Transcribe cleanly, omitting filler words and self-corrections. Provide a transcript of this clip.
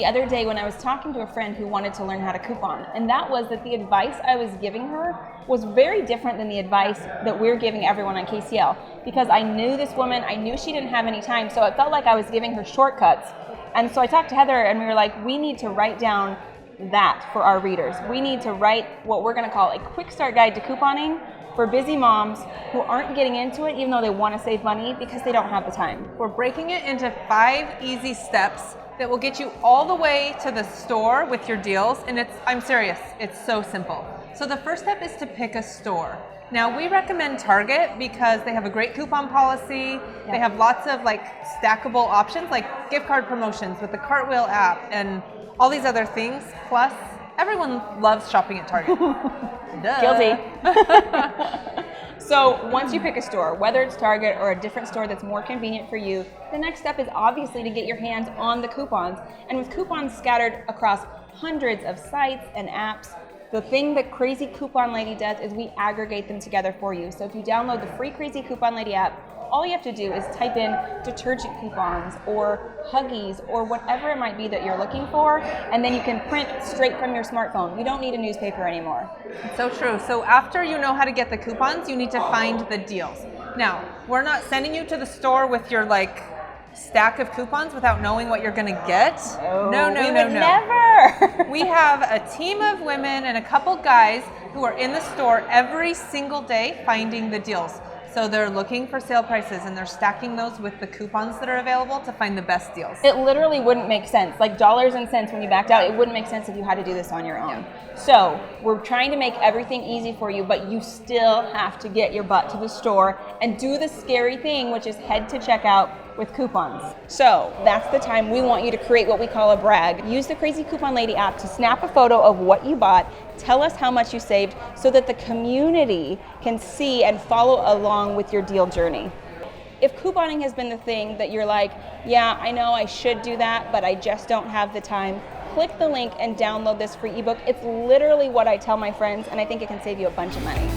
the other day when I was talking to a friend who wanted to learn how to coupon, and that was that the advice I was giving her was very different than the advice that we're giving everyone on KCL, because I knew this woman, I knew she didn't have any time, so it felt like I was giving her shortcuts. And so I talked to Heather and we were like, we need to write down that for our readers. We need to write what we're going to call a quick start guide to couponing for busy moms who aren't getting into it even though they want to save money because they don't have the time. We're breaking it into 5 easy steps that will get you all the way to the store with your deals, and I'm serious, it's so simple. So the first step is to pick a store. Now we recommend Target because they have a great coupon policy. They have lots of like stackable options like gift card promotions with the Cartwheel app and all these other things. Plus, everyone loves shopping at Target. Duh. Guilty. So once you pick a store, whether it's Target or a different store that's more convenient for you, the next step is obviously to get your hands on the coupons. And with coupons scattered across hundreds of sites and apps, the thing that Krazy Coupon Lady does is we aggregate them together for you. So if you download the free Krazy Coupon Lady app, all you have to do is type in detergent coupons or Huggies or whatever it might be that you're looking for, and then you can print straight from your smartphone. You don't need a newspaper anymore. It's so true. So after you know how to get the coupons, you need to find the deals. Now, we're not sending you to the store with your like stack of coupons without knowing what you're gonna get. No. Never. We have a team of women and a couple guys who are in the store every single day finding the deals. So they're looking for sale prices and they're stacking those with the coupons that are available to find the best deals. It literally wouldn't make sense. Like dollars and cents when you backed out, it wouldn't make sense if you had to do this on your own. So we're trying to make everything easy for you, but you still have to get your butt to the store and do the scary thing, which is head to checkout with coupons. So that's the time we want you to create what we call a brag. Use the Krazy Coupon Lady app to snap a photo of what you bought, tell us how much you saved so that the community can see and follow along with your deal journey. If couponing has been the thing that you're like, yeah, I know I should do that, but I just don't have the time, click the link and download this free ebook. It's literally what I tell my friends, and I think it can save you a bunch of money.